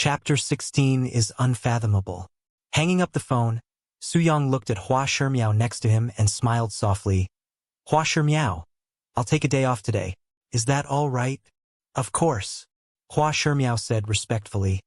Chapter 16 is unfathomable. Hanging up the phone, Suyong looked at Hua Shimiao next to him and smiled softly. Hua Shimiao, I'll take a day off today. Is that all right? Of course, Hua Shimiao said respectfully.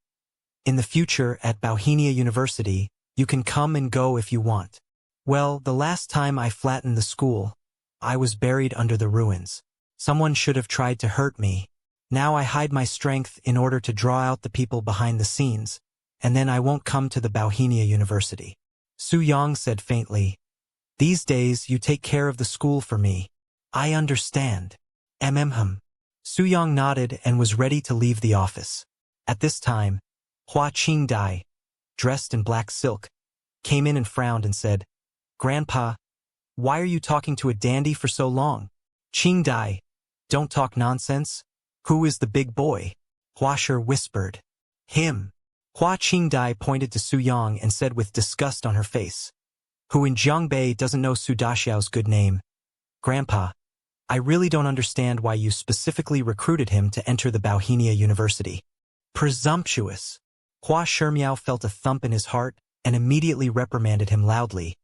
In the future at Bauhinia University, you can come and go if you want. Well, the last time I flattened the school, I was buried under the ruins. Someone should have tried to hurt me. Now I hide my strength in order to draw out the people behind the scenes, and then I won't come to the Bauhinia University. Suyong said faintly. These days you take care of the school for me. I understand. Suyong nodded and was ready to leave the office. At this time, Hua Qingdai, dressed in black silk, came in and frowned and said, Grandpa, why are you talking to a dandy for so long? Qingdai, don't talk nonsense. Who is the big boy? Huasher whispered. Him. Hua Qingdai pointed to Suyong and said with disgust on her face. Who in Jiangbei doesn't know Su Daxiao's good name? Grandpa, I really don't understand why you specifically recruited him to enter the Bauhinia University. Presumptuous. Hua Shimiao felt a thump in his heart and immediately reprimanded him loudly.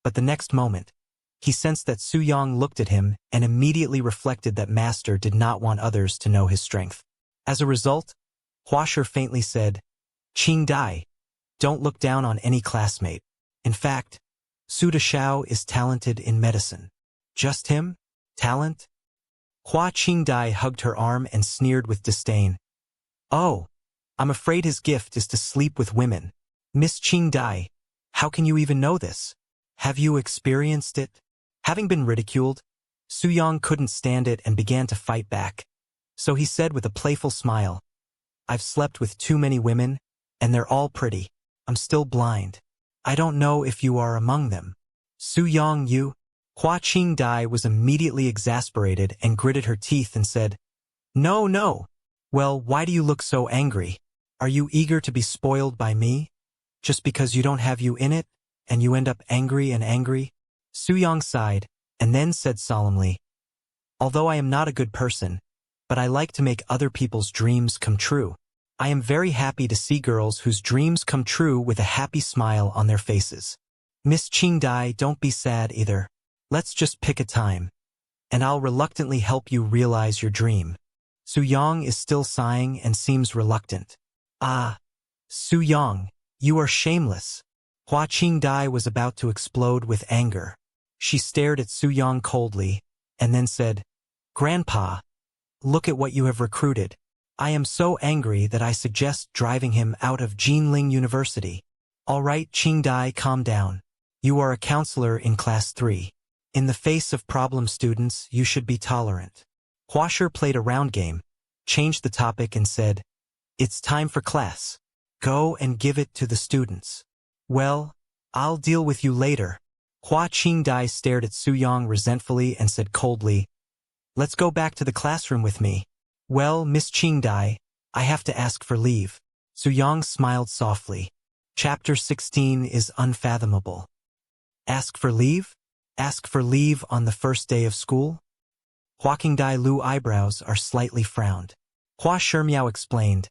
But the next moment, he sensed that Suyong looked at him and immediately reflected that Master did not want others to know his strength. As a result, Huasher faintly said, Qingdai, don't look down on any classmate. In fact, Su Daxiao is talented in medicine. Just him? Talent? Hua Qingdai hugged her arm and sneered with disdain. Oh, I'm afraid his gift is to sleep with women. Miss Qingdai, how can you even know this? Have you experienced it? Having been ridiculed, Suyong couldn't stand it and began to fight back. So he said with a playful smile, I've slept with too many women, and they're all pretty. I'm still blind. I don't know if you are among them. Suyong, you? Hua Qingdai was immediately exasperated and gritted her teeth and said, No, no. Well, why do you look so angry? Are you eager to be spoiled by me? Just because you don't have you in it, and you end up angry and angry? Suyong sighed, and then said solemnly, Although I am not a good person, but I like to make other people's dreams come true. I am very happy to see girls whose dreams come true with a happy smile on their faces. Miss Qingdai, don't be sad either. Let's just pick a time, and I'll reluctantly help you realize your dream. Suyong is still sighing and seems reluctant. Ah, Suyong, you are shameless. Hua Qingdai was about to explode with anger. She stared at Suyong coldly, and then said, Grandpa, look at what you have recruited. I am so angry that I suggest driving him out of Jinling University. All right, Qingdai, calm down. You are a counselor in Class 3. In the face of problem students, you should be tolerant. Huasher played a round game, changed the topic and said, It's time for class. Go and give it to the students. Well, I'll deal with you later. Hua Qingdai stared at Suyong resentfully and said coldly, Let's go back to the classroom with me. Well, Miss Qingdai, I have to ask for leave. Suyong smiled softly. Chapter 16 is unfathomable. Ask for leave? Ask for leave on the first day of school? Hua Qingdai Lu eyebrows are slightly frowned. Hua Shimiao explained,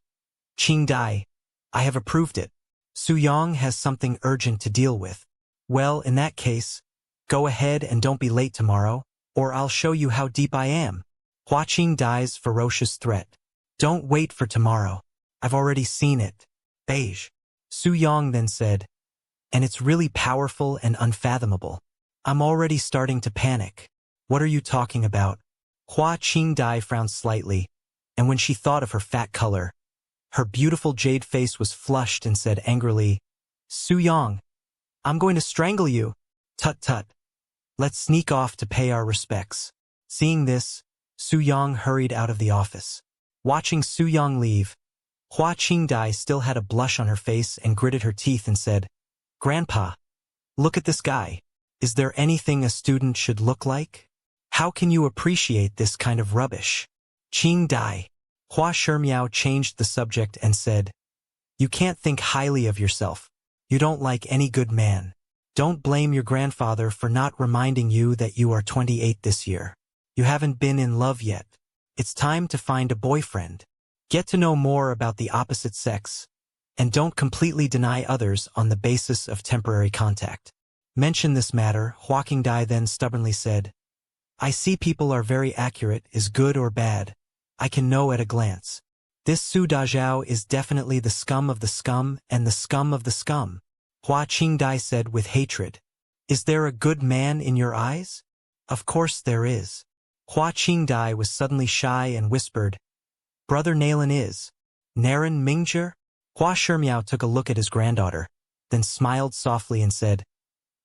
Qingdai, I have approved it. Suyong has something urgent to deal with. Well, in that case, go ahead and don't be late tomorrow, or I'll show you how deep I am. Hua Qingdai's ferocious threat. Don't wait for tomorrow. I've already seen it. Beige. Suyong then said, And it's really powerful and unfathomable. I'm already starting to panic. What are you talking about? Hua Qingdai frowned slightly, and when she thought of her fat color, her beautiful jade face was flushed and said angrily, Suyong, I'm going to strangle you. Tut tut. Let's sneak off to pay our respects. Seeing this, Suyong hurried out of the office. Watching Suyong leave, Hua Qingdai still had a blush on her face and gritted her teeth and said, Grandpa, look at this guy. Is there anything a student should look like? How can you appreciate this kind of rubbish? Qingdai. Hua Shimiao changed the subject and said, You can't think highly of yourself. You don't like any good man. Don't blame your grandfather for not reminding you that you are 28 this year. You haven't been in love yet. It's time to find a boyfriend. Get to know more about the opposite sex, and don't completely deny others on the basis of temporary contact. Mention this matter, Hua Qingdai then stubbornly said, I see people are very accurate, is good or bad. I can know at a glance. This Su Dazhao is definitely the scum of the scum and the scum of the scum. Hua Qingdai said with hatred. Is there a good man in your eyes? Of course there is. Hua Qingdai was suddenly shy and whispered, Brother Nalen is. Naren Mingzhi? Hua Shimiao took a look at his granddaughter, then smiled softly and said,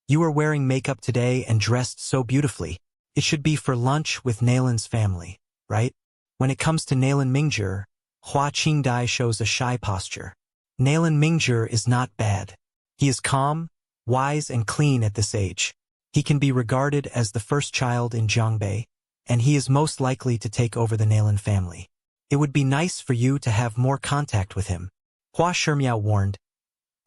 You are wearing makeup today and dressed so beautifully. It should be for lunch with Nalen's family, right? When it comes to Nalen Mingzhi, Hua Qingdai shows a shy posture. Nalen Mingzhi is not bad. He is calm, wise and clean at this age. He can be regarded as the first child in Jiangbei, and he is most likely to take over the Nalen family. It would be nice for you to have more contact with him, Hua Shimiao warned.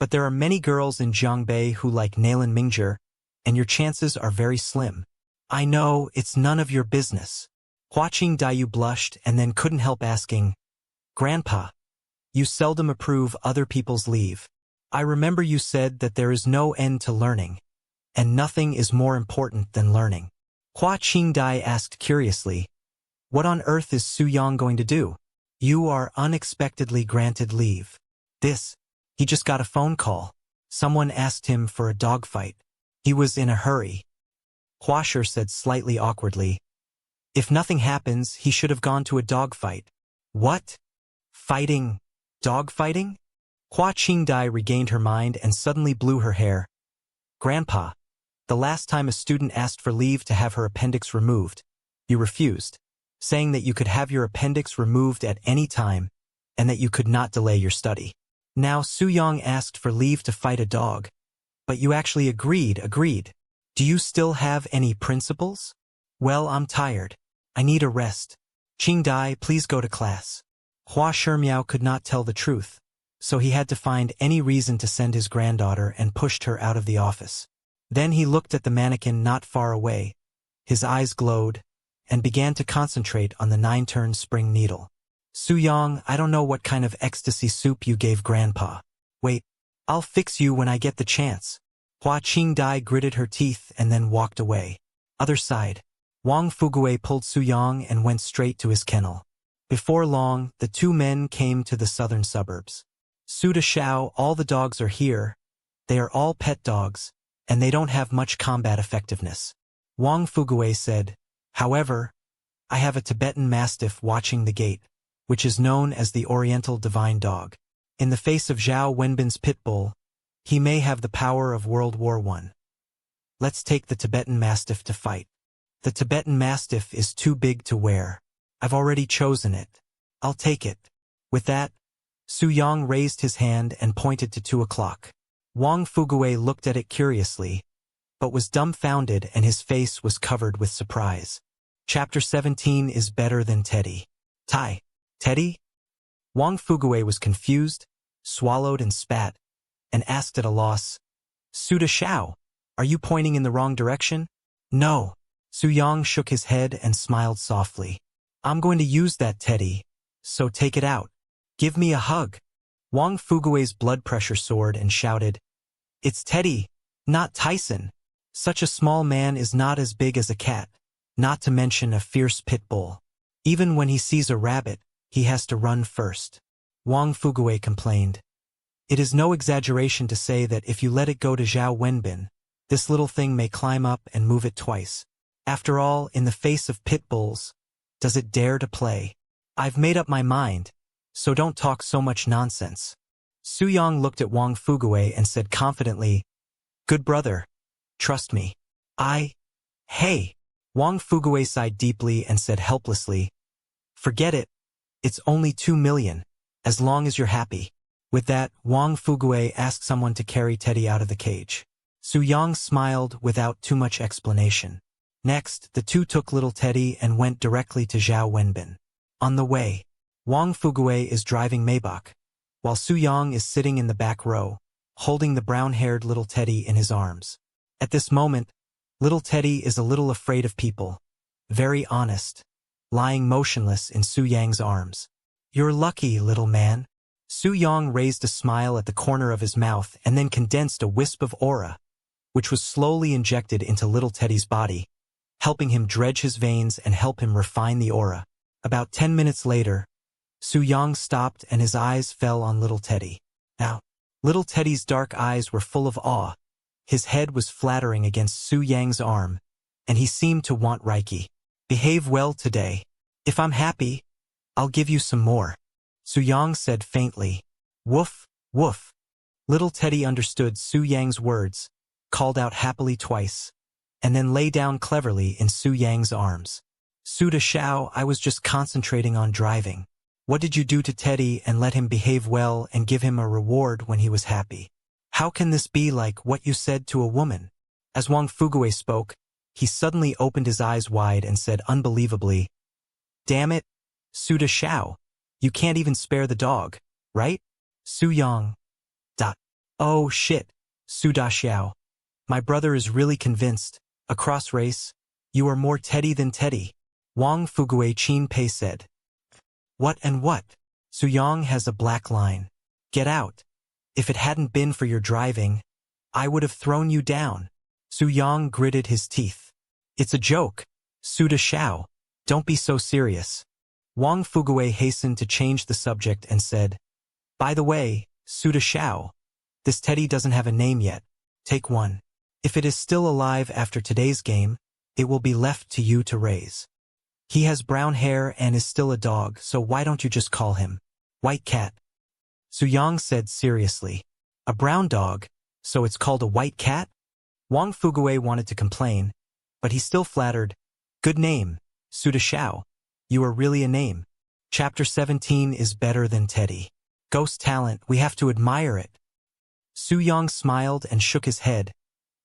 But there are many girls in Jiangbei who like Nalen Mingzhi, and your chances are very slim. I know, it's none of your business. Hua Qingdai blushed and then couldn't help asking, Grandpa, you seldom approve other people's leave. I remember you said that there is no end to learning, and nothing is more important than learning. Hua Qingdai asked curiously, What on earth is Su Yang going to do? You are unexpectedly granted leave. He just got a phone call. Someone asked him for a dogfight. He was in a hurry. Hua Shi said slightly awkwardly, If nothing happens, he should have gone to a dogfight. What? Fighting? Dogfighting? Hua Qingdai regained her mind and suddenly blew her hair. Grandpa, the last time a student asked for leave to have her appendix removed, you refused, saying that you could have your appendix removed at any time and that you could not delay your study. Now Su Yang asked for leave to fight a dog, but you actually agreed. Do you still have any principles? Well, I'm tired. I need a rest. Qingdai, please go to class. Hua Shimiao could not tell the truth, so he had to find any reason to send his granddaughter and pushed her out of the office. Then he looked at the mannequin not far away. His eyes glowed, and began to concentrate on the 9-turn spring needle. Su Yang, I don't know what kind of ecstasy soup you gave Grandpa. Wait, I'll fix you when I get the chance. Hua Qingdai gritted her teeth and then walked away. Other side. Wang Fugui pulled Su Yang and went straight to his kennel. Before long, the two men came to the southern suburbs. Su Dashao, all the dogs are here. They are all pet dogs, and they don't have much combat effectiveness. Wang Fugui said, However, I have a Tibetan Mastiff watching the gate, which is known as the Oriental Divine Dog. In the face of Zhao Wenbin's pit bull, he may have the power of World War I. Let's take the Tibetan Mastiff to fight. The Tibetan Mastiff is too big to wear. I've already chosen it. I'll take it. With that, Su Yang raised his hand and pointed to 2 o'clock. Wang Fugui looked at it curiously, but was dumbfounded and his face was covered with surprise. Chapter 17 is better than Teddy. Teddy? Wang Fugui was confused, swallowed and spat, and asked at a loss, Su Dashao, are you pointing in the wrong direction? No. Su Yang shook his head and smiled softly. I'm going to use that Teddy, so take it out. Give me a hug. Wang Fugui's blood pressure soared and shouted, It's Teddy, not Tyson. Such a small man is not as big as a cat, not to mention a fierce pit bull. Even when he sees a rabbit, he has to run first. Wang Fugui complained. It is no exaggeration to say that if you let it go to Zhao Wenbin, this little thing may climb up and move it twice. After all, in the face of pit bulls, does it dare to play? I've made up my mind, so don't talk so much nonsense. Su Yang looked at Wang Fugui and said confidently, Good brother, trust me. Hey. Wang Fugui sighed deeply and said helplessly, Forget it. It's only 2 million, as long as you're happy. With that, Wang Fugui asked someone to carry Teddy out of the cage. Su Yang smiled without too much explanation. Next, the two took little Teddy and went directly to Zhao Wenbin. On the way, Wang Fugui is driving Maybach, while Su Yang is sitting in the back row, holding the brown-haired little Teddy in his arms. At this moment, little Teddy is a little afraid of people, very honest, lying motionless in Su Yang's arms. You're lucky, little man. Su Yong raised a smile at the corner of his mouth and then condensed a wisp of aura, which was slowly injected into little Teddy's body, helping him dredge his veins and help him refine the aura. About 10 minutes later, Su Yong stopped and his eyes fell on little Teddy. Now, little Teddy's dark eyes were full of awe. His head was flattering against Su Yang's arm, and he seemed to want Reiki. Behave well today. If I'm happy, I'll give you some more. Su Yang said faintly. Woof, woof. Little Teddy understood Su Yang's words, called out happily twice, and then lay down cleverly in Su Yang's arms. Su Da Shao, I was just concentrating on driving. What did you do to Teddy and let him behave well and give him a reward when he was happy? How can this be like what you said to a woman? As Wang Fugue spoke, he suddenly opened his eyes wide and said unbelievably, Damn it, Su Da Shao, you can't even spare the dog, right? Su Yang. Oh shit, Su Da Shao. My brother is really convinced, across race, you are more Teddy than Teddy. Wang Fugue Chin Pei said. What and what? Su Yang has a black line. Get out. If it hadn't been for your driving, I would have thrown you down. Su Yang gritted his teeth. It's a joke, Su Da Shao. Don't be so serious. Wang Fugue hastened to change the subject and said, By the way, Su Da Shao, this Teddy doesn't have a name yet. Take one. If it is still alive after today's game, it will be left to you to raise. He has brown hair and is still a dog, so why don't you just call him White Cat? Su Yang said seriously. A brown dog, so it's called a white cat? Wang Fugue wanted to complain, but he still flattered. Good name, Su Da Shao. You are really a name. Chapter 17 is better than Teddy. Ghost talent, we have to admire it. Su Yang smiled and shook his head,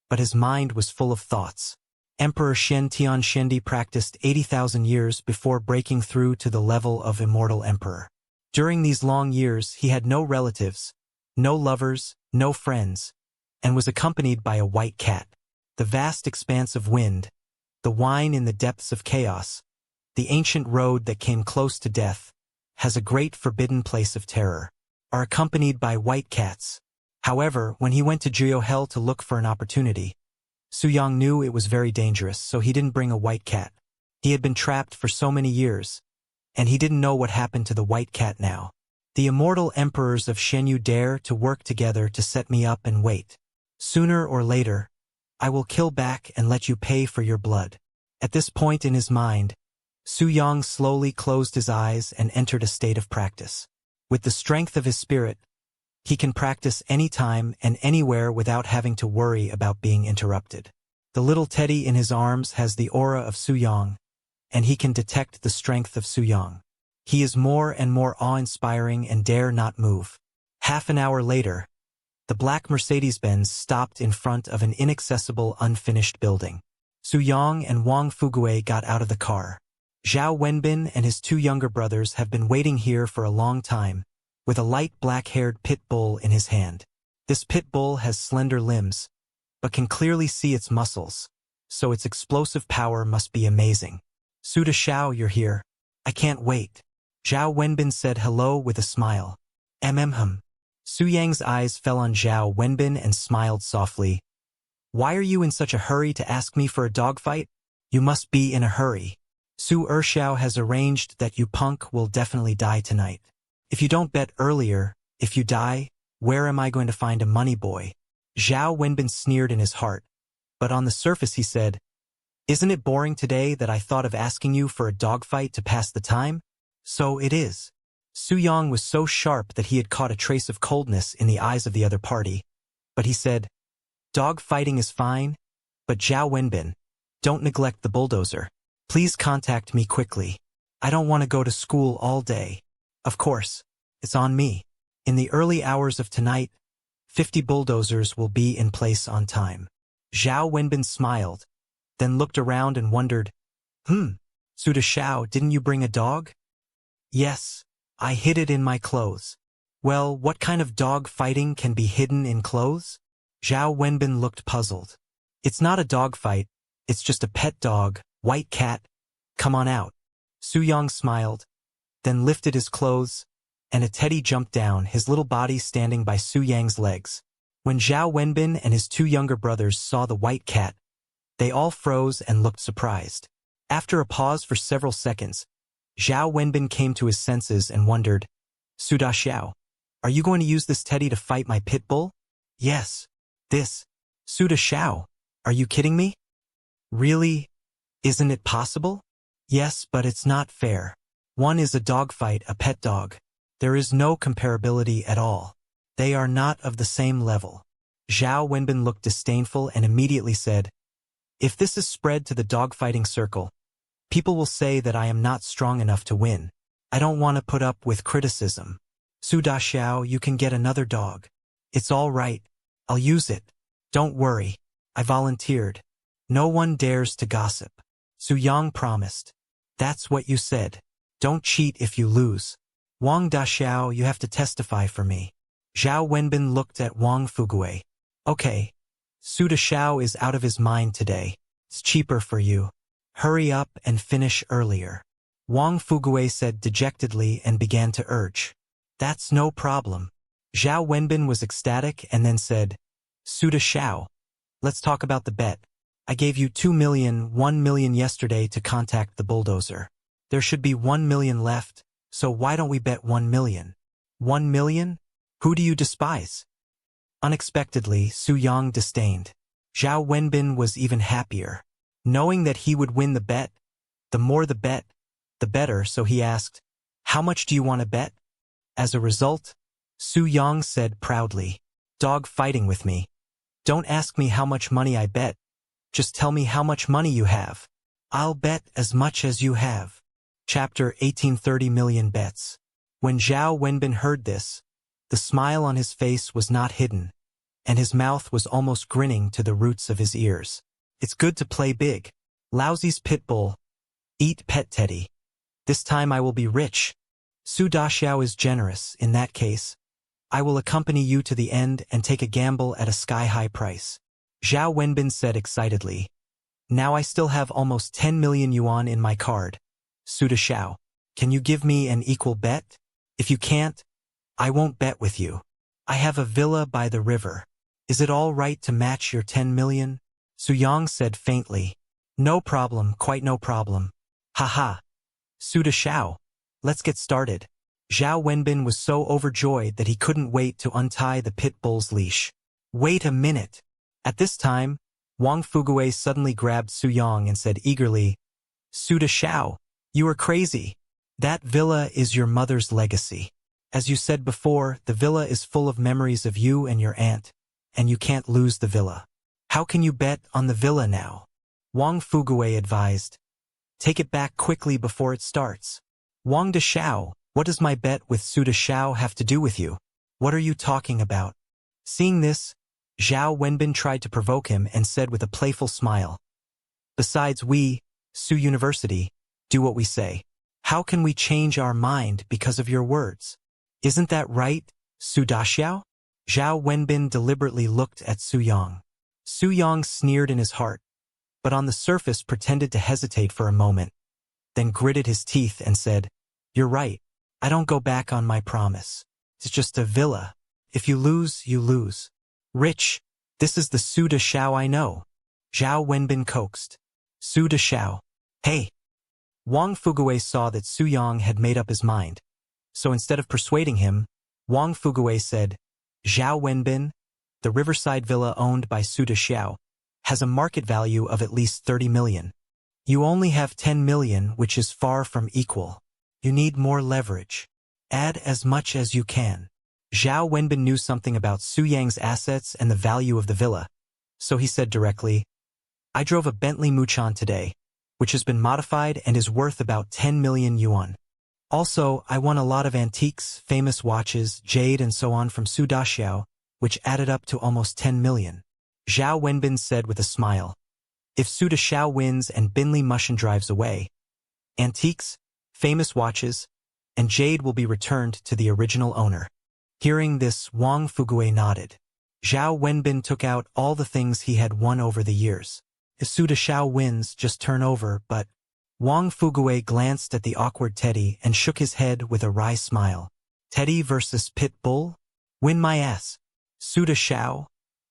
but his mind was full of thoughts. Emperor Shen Tianshendi practiced 80,000 years before breaking through to the level of immortal emperor. During these long years, he had no relatives, no lovers, no friends, and was accompanied by a white cat. The vast expanse of wind, the wine in the depths of chaos, the ancient road that came close to death, has a great forbidden place of terror, are accompanied by white cats. However, when he went to Jio Hell to look for an opportunity, Su Yang knew it was very dangerous, so he didn't bring a white cat. He had been trapped for so many years, and he didn't know what happened to the white cat now. The immortal emperors of Shenyu dare to work together to set me up and wait. Sooner or later, I will kill back and let you pay for your blood. At this point in his mind, Su Yang slowly closed his eyes and entered a state of practice. With the strength of his spirit, he can practice anytime and anywhere without having to worry about being interrupted. The little Teddy in his arms has the aura of Su Yang, and he can detect the strength of Su Yang. He is more and more awe-inspiring and dare not move. Half an hour later, the black Mercedes-Benz stopped in front of an inaccessible, unfinished building. Su Yang and Wang Fugue got out of the car. Zhao Wenbin and his two younger brothers have been waiting here for a long time, with a light black-haired pit bull in his hand. This pit bull has slender limbs, but can clearly see its muscles, so its explosive power must be amazing. Su Da Shao, you're here. I can't wait. Zhao Wenbin said hello with a smile. Su Yang's eyes fell on Zhao Wenbin and smiled softly. Why are you in such a hurry to ask me for a dogfight? You must be in a hurry. Su Ershao has arranged that you punk will definitely die tonight. If you don't bet earlier, if you die, where am I going to find a money boy? Zhao Wenbin sneered in his heart, but on the surface he said, Isn't it boring today that I thought of asking you for a dogfight to pass the time? So it is. Su Yang was so sharp that he had caught a trace of coldness in the eyes of the other party, but he said, Dog fighting is fine, but Zhao Wenbin, don't neglect the bulldozer. Please contact me quickly. I don't want to go to school all day. Of course, it's on me. In the early hours of tonight, 50 bulldozers will be in place on time. Zhao Wenbin smiled, then looked around and wondered, Su Da Shao, didn't you bring a dog? Yes, I hid it in my clothes. Well, what kind of dog fighting can be hidden in clothes? Zhao Wenbin looked puzzled. It's not a dog fight, it's just a pet dog, white cat. Come on out. Su Yang smiled, then lifted his clothes, and a teddy jumped down, his little body standing by Su Yang's legs. When Zhao Wenbin and his two younger brothers saw the white cat, they all froze and looked surprised. After a pause for several seconds, Zhao Wenbin came to his senses and wondered, Su Daxiao, are you going to use this teddy to fight my pit bull? Yes. This. Su Daxiao, are you kidding me? Really? Isn't it possible? Yes, but it's not fair. One is a dogfight, a pet dog. There is no comparability at all. They are not of the same level. Zhao Wenbin looked disdainful and immediately said, if this is spread to the dogfighting circle, people will say that I am not strong enough to win. I don't want to put up with criticism. Su Daxiao, you can get another dog. It's all right. I'll use it. Don't worry. I volunteered. No one dares to gossip. Su Yang promised. That's what you said. Don't cheat if you lose. Wang Daxiao, you have to testify for me. Zhao Wenbin looked at Wang Fuguei. Okay. Su Daxiao is out of his mind today. It's cheaper for you. Hurry up and finish earlier. Wang Fuguei said dejectedly and began to urge. That's no problem. Zhao Wenbin was ecstatic and then said, Su Daxiao, let's talk about the bet. I gave you 2 million, 1 million yesterday to contact the bulldozer. There should be 1 million left, so why don't we bet 1 million? 1 million? Who do you despise? Unexpectedly, Su Yang disdained. Zhao Wenbin was even happier. Knowing that he would win the bet, the more the bet, the better, so he asked, how much do you want to bet? As a result, Su Yang said proudly, dog fighting with me. Don't ask me how much money I bet. Just tell me how much money you have. I'll bet as much as you have. Chapter 1830 Million Bets. When Zhao Wenbin heard this, the smile on his face was not hidden, and his mouth was almost grinning to the roots of his ears. It's good to play big. Lousy's pit bull. Eat pet teddy. This time I will be rich. Su Daxiao is generous. In that case, I will accompany you to the end and take a gamble at a sky-high price. Zhao Wenbin said excitedly. Now I still have almost 10 million yuan in my card. Su Daxiao, can you give me an equal bet? If you can't, I won't bet with you. I have a villa by the river. Is it all right to match your 10 million? Su Yang said faintly. No problem, quite no problem. Haha. Su Daxiao, let's get started. Zhao Wenbin was so overjoyed that he couldn't wait to untie the pit bull's leash. Wait a minute. At this time, Wang Fuguei suddenly grabbed Su Yang and said eagerly, Su Daxiao, you are crazy. That villa is your mother's legacy. As you said before, the villa is full of memories of you and your aunt, and you can't lose the villa. How can you bet on the villa now? Wang Fuguei advised. Take it back quickly before it starts. Wang Daxiao, what does my bet with Su Daxiao have to do with you? What are you talking about? Seeing this, Zhao Wenbin tried to provoke him and said with a playful smile. Besides, we, Su University, do what we say. How can we change our mind because of your words? Isn't that right, Su Daxiao? Zhao Wenbin deliberately looked at Su Yang. Su Yang sneered in his heart, but on the surface pretended to hesitate for a moment, then gritted his teeth and said, You're right. I don't go back on my promise. It's just a villa. If you lose, you lose. Rich, this is the Su Daxiao I know. Zhao Wenbin coaxed. Su Daxiao. Hey. Wang Fuguei saw that Su Yang had made up his mind, so instead of persuading him, Wang Fuguei said, Zhao Wenbin, the riverside villa owned by Su Daxiao, has a market value of at least 30 million. You only have 10 million, which is far from equal. You need more leverage. Add as much as you can. Zhao Wenbin knew something about Su Yang's assets and the value of the villa, so he said directly, I drove a Bentley Muchan today, which has been modified and is worth about 10 million yuan. Also, I won a lot of antiques, famous watches, jade and so on from Su Daxiao, which added up to almost 10 million. Zhao Wenbin said with a smile, if Su Daxiao wins and Binley Mushan drives away, antiques, famous watches, and jade will be returned to the original owner. Hearing this, Wang Fuguei nodded. Zhao Wenbin took out all the things he had won over the years. If Su Daxiao wins, just turn over, but Wang Fuguei glanced at the awkward teddy and shook his head with a wry smile. Teddy versus Pit Bull? Win my ass. Suda Xiao?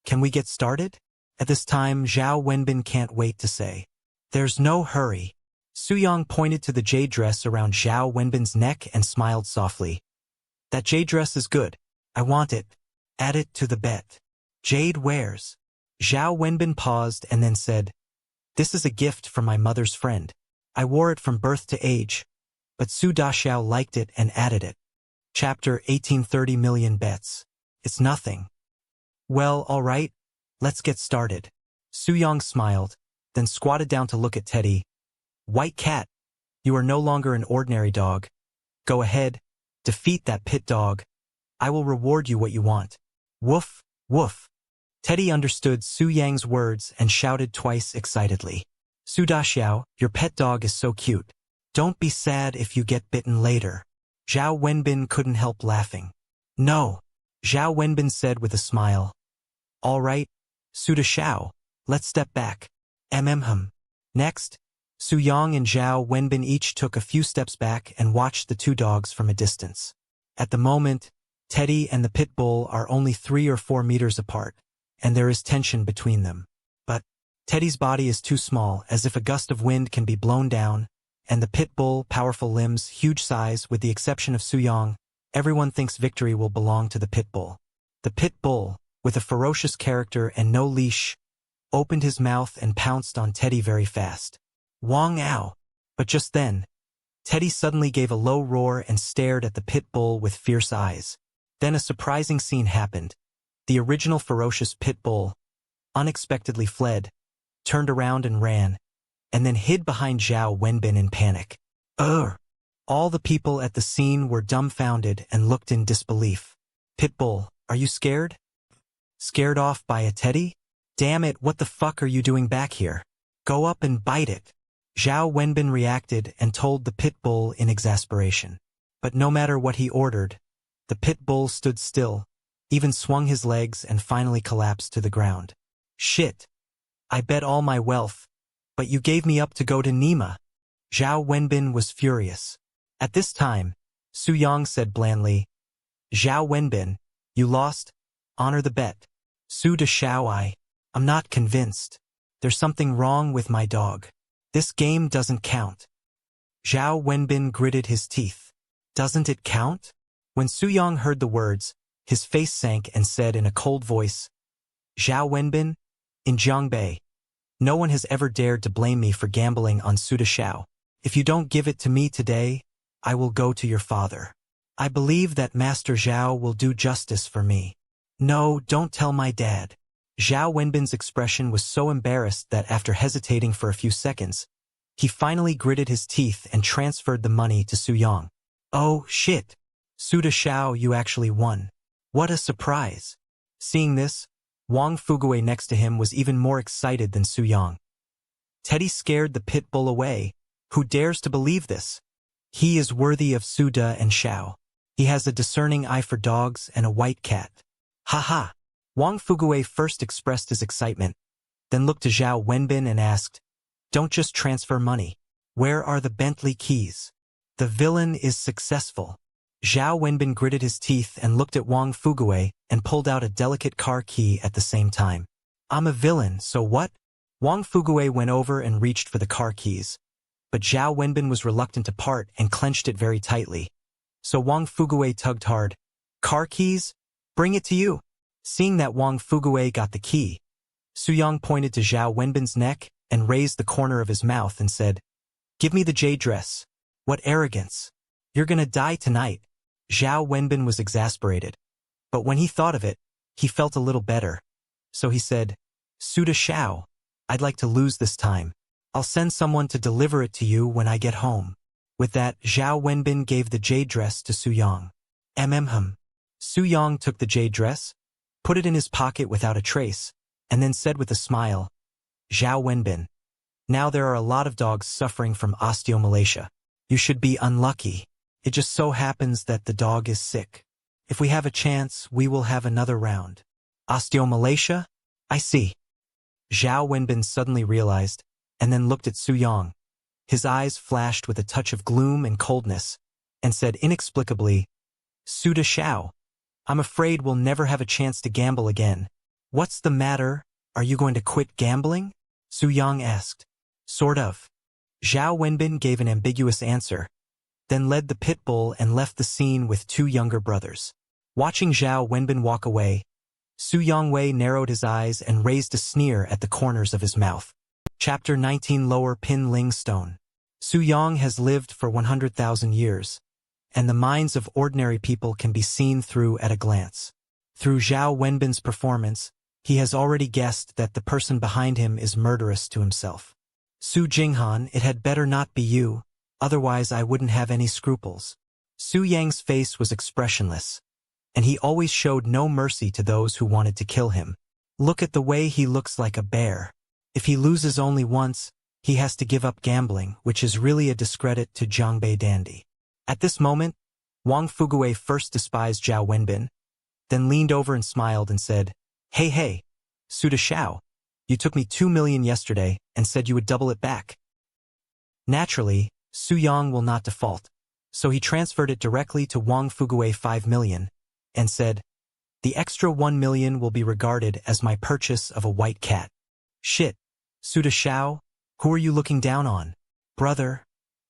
Can we get started? At this time, Zhao Wenbin can't wait to say. There's no hurry. Su Yang pointed to the jade dress around Zhao Wenbin's neck and smiled softly. That jade dress is good. I want it. Add it to the bet. Jade wears. Zhao Wenbin paused and then said, This is a gift from my mother's friend. I wore it from birth to age. But Su Daxiao liked it and added it. Chapter 1830 Million Bets. It's nothing. Well, all right. Let's get started. Su Yang smiled, then squatted down to look at Teddy. White cat, you are no longer an ordinary dog. Go ahead, defeat that pit dog. I will reward you what you want. Woof, woof. Teddy understood Su Yang's words and shouted twice excitedly. Su Daxiao, your pet dog is so cute. Don't be sad if you get bitten later. Zhao Wenbin couldn't help laughing. No, Zhao Wenbin said with a smile. All right, Su Daxiao, let's step back. Next, Su Yang and Zhao Wenbin each took a few steps back and watched the two dogs from a distance. At the moment, Teddy and the pit bull are only 3 or 4 meters apart, and there is tension between them. But Teddy's body is too small, as if a gust of wind can be blown down, and the pit bull, powerful limbs, huge size, with the exception of Su Yang, everyone thinks victory will belong to the pit bull. The pit bull, with a ferocious character and no leash, opened his mouth and pounced on Teddy very fast. Wong ow! But just then, Teddy suddenly gave a low roar and stared at the pit bull with fierce eyes. Then a surprising scene happened. The original ferocious pit bull unexpectedly fled, turned around and ran, and then hid behind Zhao Wenbin in panic. Ugh! All the people at the scene were dumbfounded and looked in disbelief. Pit bull, are you scared? Scared off by a teddy? Damn it, what the fuck are you doing back here? Go up and bite it. Zhao Wenbin reacted and told the pit bull in exasperation. But no matter what he ordered, the pit bull stood still, even swung his legs and finally collapsed to the ground. Shit! I bet all my wealth, but you gave me up to go to Nima. Zhao Wenbin was furious. At this time, Su Yang said blandly, Zhao Wenbin, you lost. Honor the bet. Su Daxiao, I'm not convinced. There's something wrong with my dog. This game doesn't count. Zhao Wenbin gritted his teeth. Doesn't it count? When Su Yang heard the words, his face sank and said in a cold voice, Zhao Wenbin, in Jiangbei, no one has ever dared to blame me for gambling on Su Daxiao. If you don't give it to me today, I will go to your father. I believe that Master Zhao will do justice for me. No, don't tell my dad. Zhao Wenbin's expression was so embarrassed that after hesitating for a few seconds, he finally gritted his teeth and transferred the money to Su Yang. Oh, shit. Su Daxiao, you actually won. What a surprise. Seeing this, Wang Fugui next to him was even more excited than Su Yang. Teddy scared the pit bull away. Who dares to believe this? He is worthy of Su Da and Xiao. He has a discerning eye for dogs and a white cat. Ha ha! Wang Fugui first expressed his excitement, then looked to Zhao Wenbin and asked, Don't just transfer money. Where are the Bentley keys? The villain is successful. Zhao Wenbin gritted his teeth and looked at Wang Fugui and pulled out a delicate car key at the same time. I'm a villain, so what? Wang Fugui went over and reached for the car keys, but Zhao Wenbin was reluctant to part and clenched it very tightly. So Wang Fugui tugged hard. Car keys? Bring it to you. Seeing that Wang Fugui got the key, Su Yang pointed to Zhao Wenbin's neck and raised the corner of his mouth and said, Give me the jade dress. What arrogance. You're gonna die tonight. Zhao Wenbin was exasperated. But when he thought of it, he felt a little better. So he said, Su Daxiao, I'd like to lose this time. I'll send someone to deliver it to you when I get home. With that, Zhao Wenbin gave the jade dress to Su Yang. Su Yang took the jade dress, put it in his pocket without a trace, and then said with a smile, Zhao Wenbin, now there are a lot of dogs suffering from osteomalacia. You should be unlucky. It just so happens that the dog is sick. If we have a chance, we will have another round. Osteomalacia? I see. Zhao Wenbin suddenly realized, and then looked at Su Yang. His eyes flashed with a touch of gloom and coldness, and said inexplicably, Su Dashao, I'm afraid we'll never have a chance to gamble again. What's the matter? Are you going to quit gambling? Su Yang asked. Sort of. Zhao Wenbin gave an ambiguous answer, then led the pit bull and left the scene with two younger brothers. Watching Zhao Wenbin walk away, Su Yongwei narrowed his eyes and raised a sneer at the corners of his mouth. Chapter 19 Lower Pin Ling Stone. Su Yang has lived for 100,000 years, and the minds of ordinary people can be seen through at a glance. Through Zhao Wenbin's performance, he has already guessed that the person behind him is murderous to himself. Su Jinghan, it had better not be you, otherwise I wouldn't have any scruples. Su Yang's face was expressionless, and he always showed no mercy to those who wanted to kill him. Look at the way he looks like a bear. If he loses only once, he has to give up gambling, which is really a discredit to Zhangbei Dandy. At this moment, Wang Fuguwei first despised Zhao Wenbin, then leaned over and smiled and said, Hey, Su Dashao, you took me 2 million yesterday and said you would double it back. Naturally, Su Yang will not default, so he transferred it directly to Wang Fuguwei 5 million, and said, the extra 1 million will be regarded as my purchase of a white cat. Shit, Su Dashao, who are you looking down on? Brother,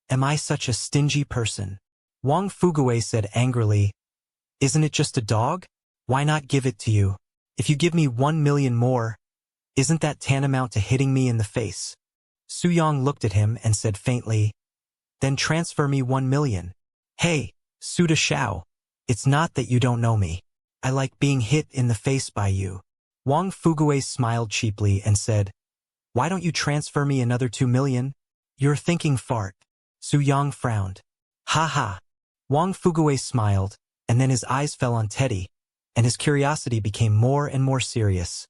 am I such a stingy person? Wang Fuguwei said angrily, isn't it just a dog? Why not give it to you? If you give me 1 million more, isn't that tantamount to hitting me in the face? Su Yang looked at him and said faintly, then transfer me 1 million. Hey, Su Dashao, it's not that you don't know me. I like being hit in the face by you. Wang Fuguwei smiled cheaply and said, why don't you transfer me another 2 million? You're thinking fart. Su Yang frowned. Ha ha. Wang Fuguwei smiled, and then his eyes fell on Teddy, and his curiosity became more and more serious.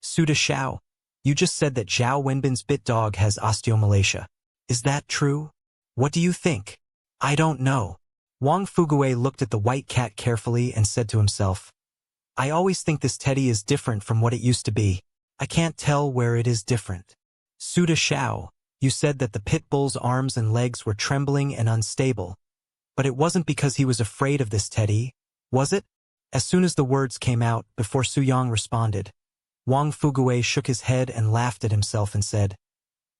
Su Dashao, you just said that Zhao Wenbin's bit dog has osteomalacia. Is that true? What do you think? I don't know. Wang Fuguwei looked at the white cat carefully and said to himself, I always think this Teddy is different from what it used to be. I can't tell where it is different. Su Dashao, you said that the pit bull's arms and legs were trembling and unstable, but it wasn't because he was afraid of this Teddy, was it? As soon as the words came out, before Su Yang responded, Wang Fuguwei shook his head and laughed at himself and said,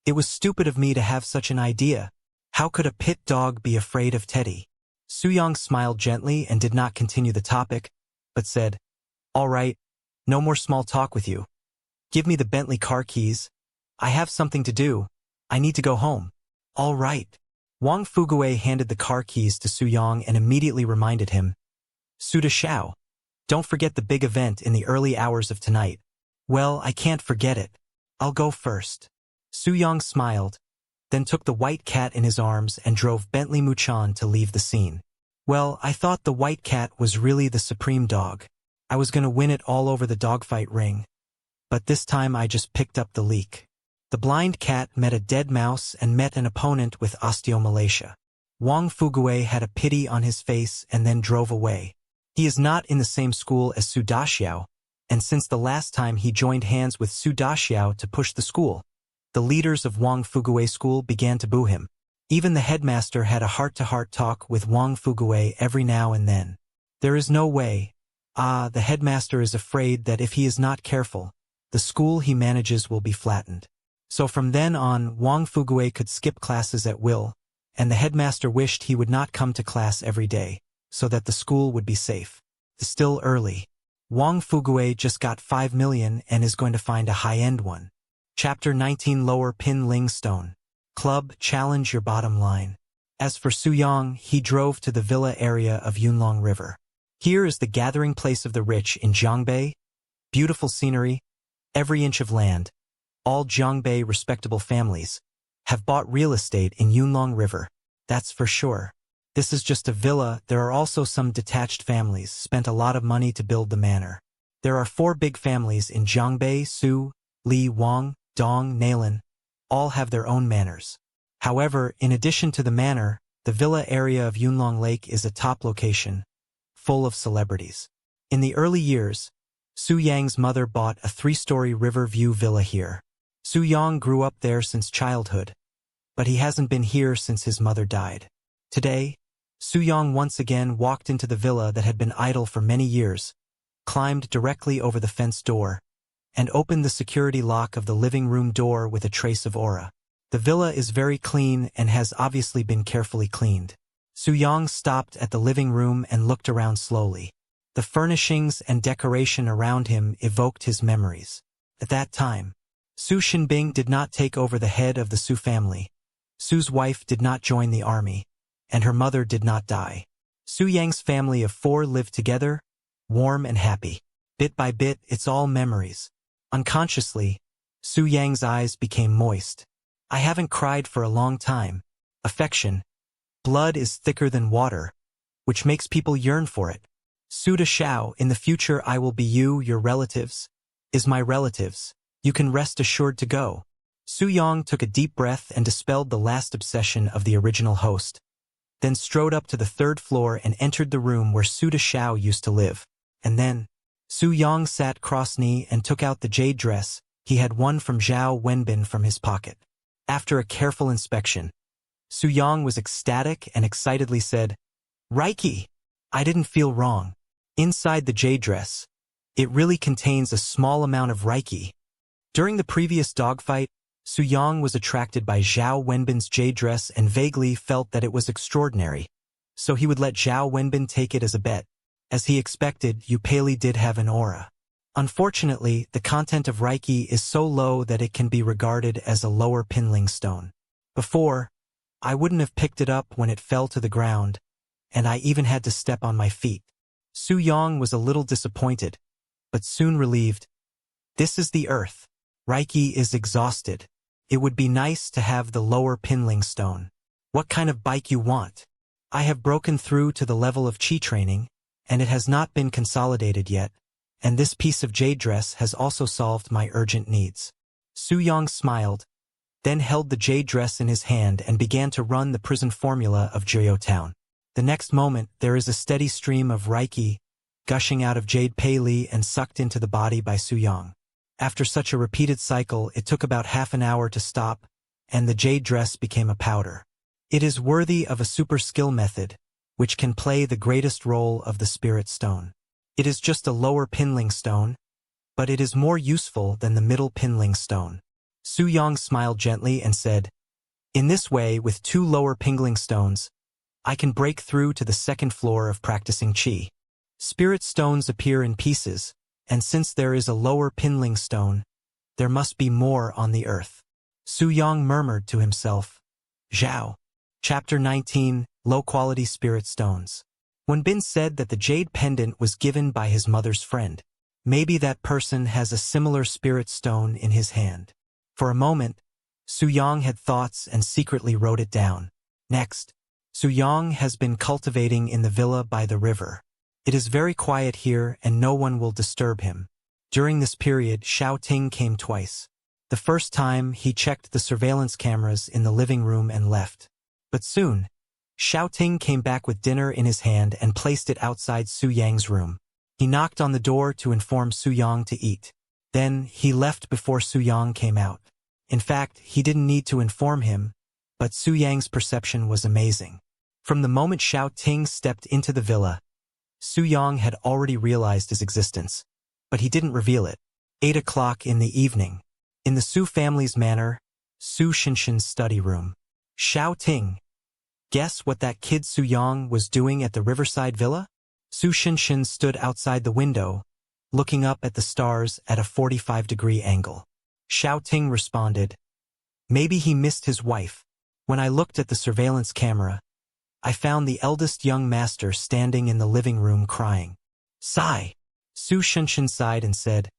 it was stupid of me to have such an idea. How could a pit dog be afraid of Teddy? Su Yang smiled gently and did not continue the topic, but said, all right, no more small talk with you. Give me the Bentley car keys. I have something to do. I need to go home. All right. Wang Fuguwei handed the car keys to Su Yang and immediately reminded him, Su Dashao, don't forget the big event in the early hours of tonight. Well, I can't forget it. I'll go first. Su Yang smiled, then took the white cat in his arms and drove Bentley Muchan to leave the scene. Well, I thought the white cat was really the supreme dog. I was going to win it all over the dogfight ring. But this time I just picked up the leak. The blind cat met a dead mouse and met an opponent with osteomalacia. Wang Fuguwei had a pity on his face and then drove away. He is not in the same school as Su Daxiao, and since the last time he joined hands with Su Daxiao to push the school, the leaders of Wang Fuguwei school began to boo him. Even the headmaster had a heart-to-heart talk with Wang Fuguwei every now and then. There is no way. The headmaster is afraid that if he is not careful, the school he manages will be flattened. So from then on, Wang Fuguwei could skip classes at will, and the headmaster wished he would not come to class every day, so that the school would be safe. Still early. Wang Fuguwei just got 5 million and is going to find a high-end one. Chapter 19 Lower Pin Ling Stone. Club, challenge your bottom line. As for Su Yang, he drove to the villa area of Yunlong River. Here is the gathering place of the rich in Zhangbei. Beautiful scenery, every inch of land. All Zhangbei respectable families have bought real estate in Yunlong River. That's for sure. This is just a villa. There are also some detached families spent a lot of money to build the manor. There are 4 big families in Zhangbei: Su, Li, Wang, Dong, Nailan. All have their own manors. However, in addition to the manor, the villa area of Yunlong Lake is a top location, full of celebrities. In the early years, Su Yang's mother bought a 3-story river view villa here. Su Yang grew up there since childhood, but he hasn't been here since his mother died. Today, Su Yong once again walked into the villa that had been idle for many years, climbed directly over the fence door, and opened the security lock of the living room door with a trace of aura. The villa is very clean and has obviously been carefully cleaned. Su Yong stopped at the living room and looked around slowly. The furnishings and decoration around him evoked his memories. At that time, Su Shinbing did not take over the head of the Su family. Su's wife did not join the army, and her mother did not die. Su Yang's family of 4 lived together, warm and happy. Bit by bit, it's all memories. Unconsciously, Su Yang's eyes became moist. I haven't cried for a long time. Affection. Blood is thicker than water, which makes people yearn for it. Su De Shao, in the future I will be you, your relatives, is my relatives. You can rest assured to go. Su Yong took a deep breath and dispelled the last obsession of the original host, then strode up to the 3rd floor and entered the room where Su De Shao used to live. And then, Su Yong sat cross-knee and took out the jade dress he had won from Zhao Wenbin from his pocket. After a careful inspection, Su Yong was ecstatic and excitedly said, "Reiki! I didn't feel wrong. Inside the jade dress, it really contains a small amount of Reiki." During the previous dogfight, Su Yong was attracted by Zhao Wenbin's jade dress and vaguely felt that it was extraordinary, so he would let Zhao Wenbin take it as a bet. As he expected, Yupali did have an aura. Unfortunately, the content of Reiki is so low that it can be regarded as a lower pinling stone. Before, I wouldn't have picked it up when it fell to the ground, and I even had to step on my feet. Su Yong was a little disappointed, but soon relieved. This is the earth. Reiki is exhausted. It would be nice to have the lower pinling stone. What kind of bike you want? I have broken through to the level of chi training, and it has not been consolidated yet, and this piece of jade dress has also solved my urgent needs. Su Yong smiled, then held the jade dress in his hand and began to run the prison formula of Jiuyou Town. The next moment, there is a steady stream of Reiki gushing out of Jade Pei Li and sucked into the body by Su Yong. After such a repeated cycle, it took about half an hour to stop, and the jade dress became a powder. It is worthy of a super skill method, which can play the greatest role of the spirit stone. It is just a lower pinling stone, but it is more useful than the middle pinling stone. Su Yong smiled gently and said, "In this way, with 2 lower pinling stones, I can break through to the 2nd floor of practicing chi. Spirit stones appear in pieces, and since there is a lower pinling stone, there must be more on the earth." Su Yong murmured to himself. Zhao. Chapter 19, Low-Quality Spirit Stones. When Bin said that the jade pendant was given by his mother's friend, maybe that person has a similar spirit stone in his hand. For a moment, Su Yong had thoughts and secretly wrote it down. Next, Su Yong has been cultivating in the villa by the river. It is very quiet here and no one will disturb him. During this period, Xiao Ting came twice. The first time, he checked the surveillance cameras in the living room and left. But soon, Xiao Ting came back with dinner in his hand and placed it outside Su Yang's room. He knocked on the door to inform Su Yong to eat. Then, he left before Su Yong came out. In fact, he didn't need to inform him, but Su Yang's perception was amazing. From the moment Xiao Ting stepped into the villa, Su Yong had already realized his existence, but he didn't reveal it. 8 o'clock in the evening. In the Su family's manor, Su Shinshin's study room. Xiao Ting. Guess what that kid Su Yong was doing at the riverside villa? Su Shinshin stood outside the window, looking up at the stars at a 45-degree angle. Xiao Ting responded, "Maybe he missed his wife. When I looked at the surveillance camera, I found the eldest young master standing in the living room crying." Sigh. Su Shinshin sighed and said,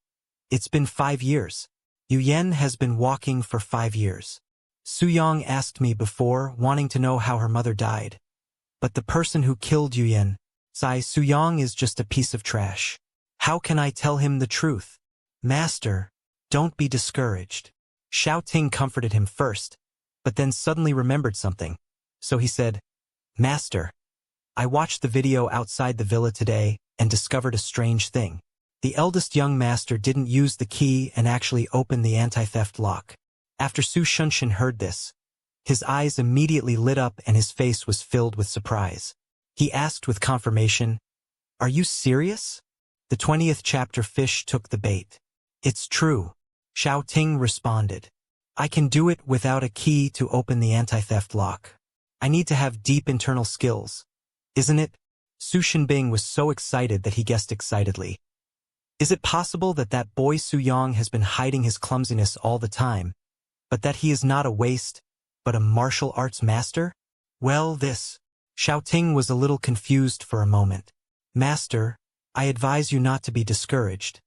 "It's been 5 years. Yu Yan has been walking for 5 years. Su Yong asked me before, wanting to know how her mother died. But the person who killed Yu Yan, Su Yong, is just a piece of trash. How can I tell him the truth? Master, don't be discouraged." Xiao Ting comforted him first, but then suddenly remembered something. So he said, "Master, I watched the video outside the villa today and discovered a strange thing. The eldest young master didn't use the key and actually opened the anti-theft lock." After Su Shinshin heard this, his eyes immediately lit up and his face was filled with surprise. He asked with confirmation, "Are you serious?" The 20th chapter fish took the bait. "It's true," Xiao Ting responded. "I can do it without a key to open the anti-theft lock. I need to have deep internal skills. Isn't it?" Su Shenbing was so excited that he guessed excitedly. Is it possible that that boy Su Yong has been hiding his clumsiness all the time, but that he is not a waste, but a martial arts master? Well, Xiao Ting was a little confused for a moment. "Master, I advise you not to be discouraged.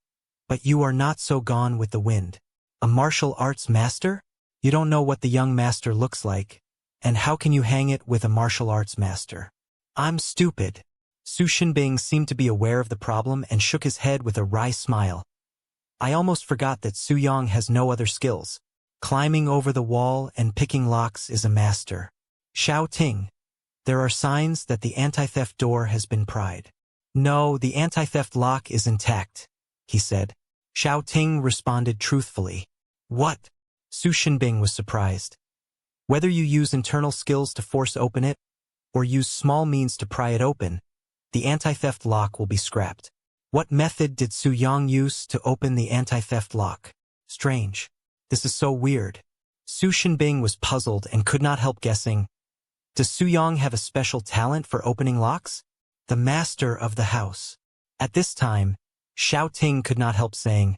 But you are not so gone with the wind. A martial arts master? You don't know what the young master looks like, and how can you hang it with a martial arts master?" "I'm stupid." Su Shenbing seemed to be aware of the problem and shook his head with a wry smile. "I almost forgot that Su Yong has no other skills. Climbing over the wall and picking locks is a master." "Xiao Ting, there are signs that the anti-theft door has been pried." "No, the anti-theft lock is intact," he said. Xiao Ting responded truthfully. "What?" Su Shenbing was surprised. "Whether you use internal skills to force open it, or use small means to pry it open, the anti-theft lock will be scrapped." What method did Su Yong use to open the anti-theft lock? Strange. This is so weird. Su Shenbing was puzzled and could not help guessing. Does Su Yong have a special talent for opening locks? The master of the house. At this time, Xiao Ting could not help saying,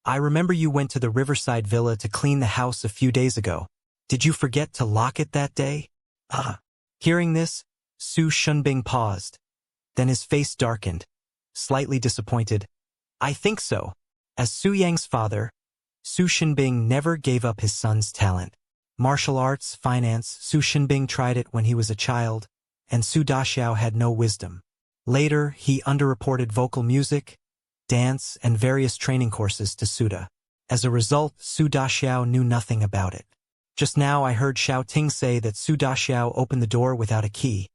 "I remember you went to the riverside villa to clean the house a few days ago. Did you forget to lock it that day?" Hearing this, Su Shenbing paused. Then his face darkened, slightly disappointed. "I think so." As Su Yang's father, Su Shenbing never gave up his son's talent. Martial arts, finance, Su Shenbing tried it when he was a child, and Su Daxiao had no wisdom. Later, he underreported vocal music, dance, and various training courses to Suda. As a result, Su Daxiao knew nothing about it. Just now I heard Xiao Ting say that Su Daxiao opened the door without a key,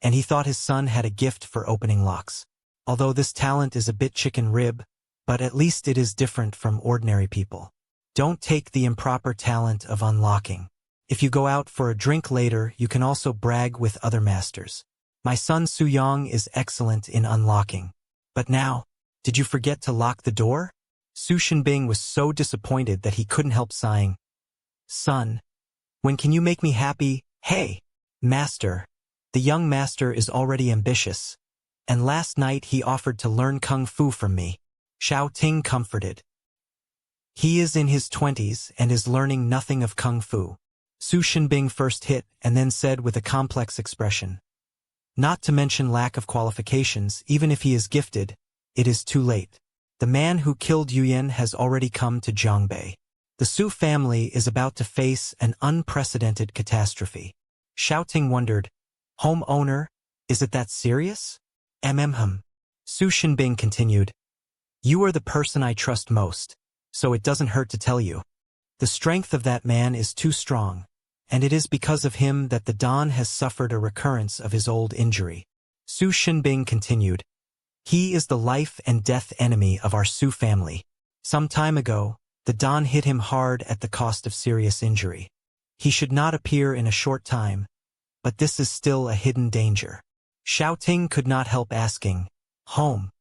and he thought his son had a gift for opening locks. Although this talent is a bit chicken rib, but at least it is different from ordinary people. Don't take the improper talent of unlocking. If you go out for a drink later, you can also brag with other masters. My son Su Yong is excellent in unlocking. But now, did you forget to lock the door? Su Shenbing was so disappointed that he couldn't help sighing. Son, when can you make me happy? Hey, master. The young master is already ambitious, and last night he offered to learn kung fu from me. Xiao Ting comforted. He is in his 20s and is learning nothing of kung fu. Su Shenbing first hit and then said with a complex expression. Not to mention lack of qualifications, even if he is gifted, it is too late. The man who killed Yuyan has already come to Zhongbei. The Su family is about to face an unprecedented catastrophe. Xiao Ting wondered, homeowner, is it that serious? Su Shenbing continued. You are the person I trust most, so it doesn't hurt to tell you. The strength of that man is too strong, and it is because of him that the Don has suffered a recurrence of his old injury. Su Shenbing continued. He is the life and death enemy of our Su family. Some time ago, the Don hit him hard at the cost of serious injury. He should not appear in a short time, but this is still a hidden danger. Xiao Ting could not help asking, home,